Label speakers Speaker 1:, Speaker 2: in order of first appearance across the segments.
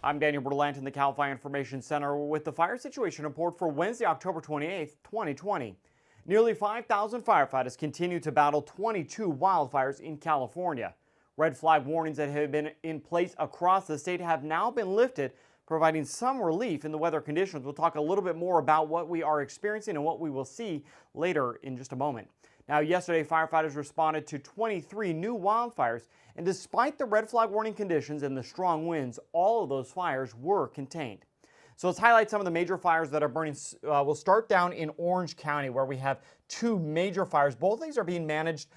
Speaker 1: I'm Daniel Berlant in the CAL FIRE Information Center with the fire situation report for Wednesday, October 28th, 2020. Nearly 5,000 firefighters continue to battle 22 wildfires in California. Red flag warnings that have been in place across the state have now been lifted, providing some relief in the weather conditions. We'll talk a little bit more about what we are experiencing and what we will see later in just a moment. Now, yesterday, firefighters responded to 23 new wildfires, and despite the red flag warning conditions and the strong winds, all of those fires were contained. So let's highlight some of the major fires that are burning. We'll start down in Orange County, where we have two major fires. Both of these are being managed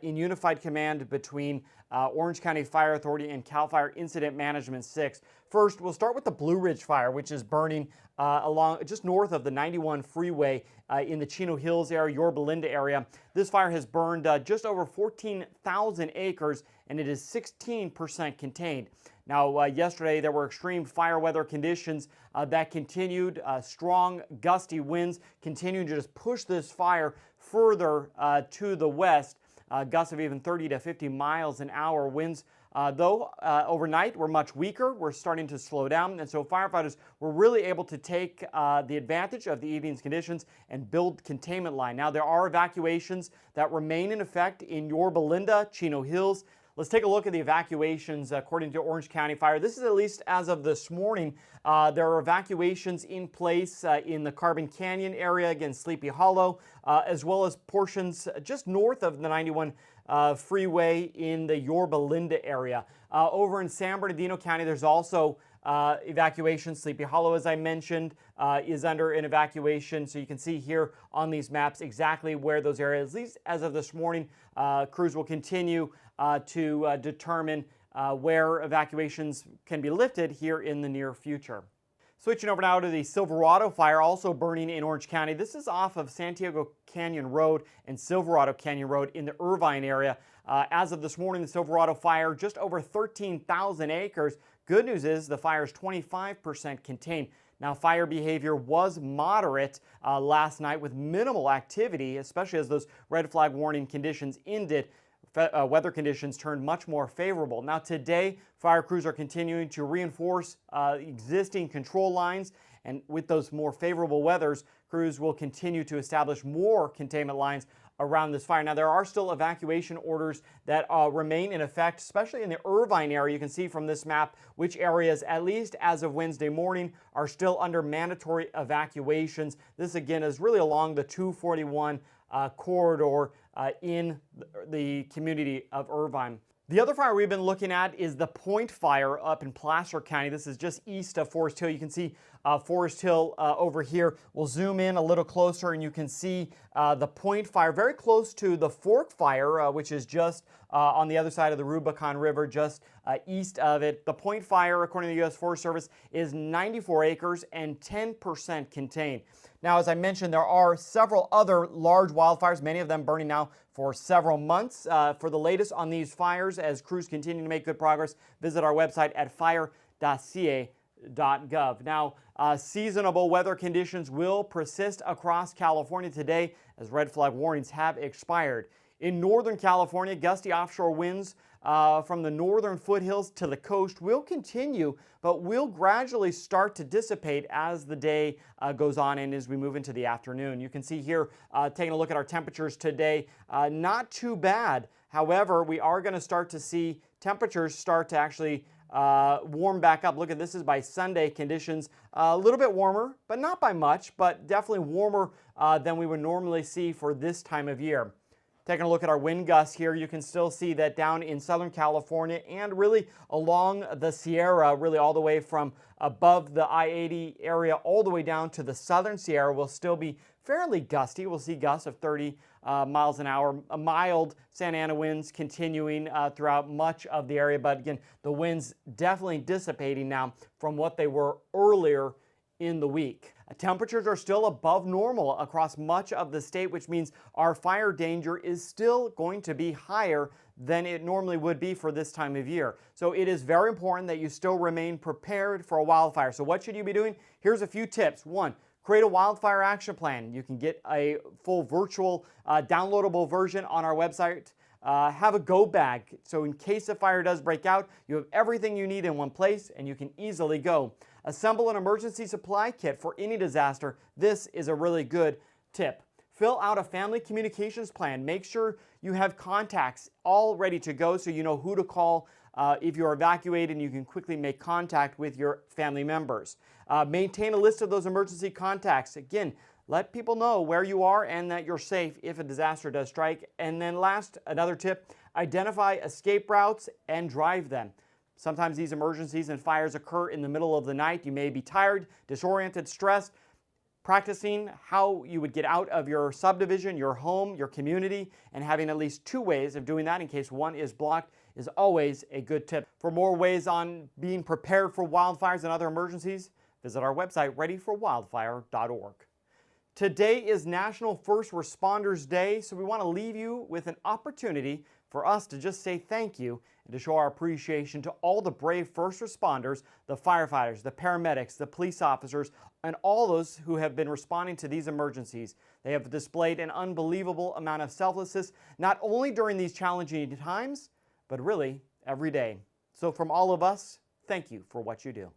Speaker 1: in unified command between Orange County Fire Authority and CAL FIRE Incident Management 6. First, we'll start with the Blue Ridge Fire, which is burning along just north of the 91 freeway in the Chino Hills area, Yorba Linda area. This fire has burned just over 14,000 acres, and it is 16% contained. Now, yesterday there were extreme fire weather conditions that continued. Strong, gusty winds continued to just push this fire further to the west. Gusts of even 30 to 50 miles an hour. Winds, though, overnight were much weaker. We're starting to slow down, and so firefighters were really able to take the advantage of the evening's conditions and build containment line. Now, there are evacuations that remain in effect in Yorba Linda, Chino Hills. Let's take a look at the evacuations according to Orange County Fire. This is at least as of this morning. There are evacuations in place in the Carbon Canyon area, again, Sleepy Hollow, as well as portions just north of the 91 freeway in the Yorba Linda area. Over in San Bernardino County, there's also evacuation. Sleepy Hollow, as I mentioned, is under an evacuation. So you can see here on these maps exactly where those areas, at least as of this morning, crews will continue to determine where evacuations can be lifted here in the near future. Switching over now to the Silverado Fire, also burning in Orange County. This is off of Santiago Canyon Road and Silverado Canyon Road in the Irvine area. As of this morning, the Silverado Fire, just over 13,000 acres. Good news is the fire is 25% contained. Now, fire behavior was moderate last night with minimal activity, especially as those red flag warning conditions ended. Weather conditions turned much more favorable. Now today, fire crews are continuing to reinforce existing control lines, and with those more favorable weathers, crews will continue to establish more containment lines around this fire. Now, there are still evacuation orders that remain in effect, especially in the Irvine area. You can see from this map which areas, at least as of Wednesday morning, are still under mandatory evacuations. This again is really along the 241 corridor in the community of Irvine. The other fire we've been looking at is the Point Fire up in Placer County. This is just east of Forest Hill. You can see Forest Hill over here. We'll zoom in a little closer and you can see the Point Fire very close to the Fork Fire, which is just on the other side of the Rubicon River, just east of it. The Point Fire, according to the U.S. Forest Service, is 94 acres and 10% contained. Now, as I mentioned, there are several other large wildfires, many of them burning now for several months. For the latest on these fires, as crews continue to make good progress, visit our website at fire.ca.gov. Now, seasonable weather conditions will persist across California today as red flag warnings have expired. In Northern California, gusty offshore winds from the northern foothills to the coast will continue, but will gradually start to dissipate as the day goes on and as we move into the afternoon. You can see here, taking a look at our temperatures today, not too bad. However, we are going to start to see temperatures start to actually warm back up. Look at this is by Sunday conditions, a little bit warmer, but not by much, but definitely warmer than we would normally see for this time of year. Taking a look at our wind gusts here, you can still see that down in Southern California and really along the Sierra, really all the way from above the I-80 area all the way down to the Southern Sierra will still be fairly gusty. We'll see gusts of 30 miles an hour. A mild Santa Ana winds continuing throughout much of the area, but again, the winds definitely dissipating now from what they were earlier in the week. Temperatures are still above normal across much of the state, which means our fire danger is still going to be higher than it normally would be for this time of year. So it is very important that you still remain prepared for a wildfire. So what should you be doing? Here's a few tips. One, create a wildfire action plan. You can get a full virtual downloadable version on our website Have a go bag, so in case a fire does break out, you have everything you need in one place and you can easily go. Assemble an emergency supply kit for any disaster. This is a really good tip. Fill out a family communications plan. Make sure you have contacts all ready to go so you know who to call if you're evacuated and you can quickly make contact with your family members. Maintain a list of those emergency contacts. Again, let people know where you are and that you're safe if a disaster does strike. And then last, another tip, identify escape routes and drive them. Sometimes these emergencies and fires occur in the middle of the night. You may be tired, disoriented, stressed. Practicing how you would get out of your subdivision, your home, your community, and having at least 2 ways of doing that in case one is blocked is always a good tip. For more ways on being prepared for wildfires and other emergencies, visit our website, readyforwildfire.org. Today is National First Responders Day, so we want to leave you with an opportunity for us to just say thank you and to show our appreciation to all the brave first responders, the firefighters, the paramedics, the police officers, and all those who have been responding to these emergencies. They have displayed an unbelievable amount of selflessness, not only during these challenging times, but really every day. So from all of us, thank you for what you do.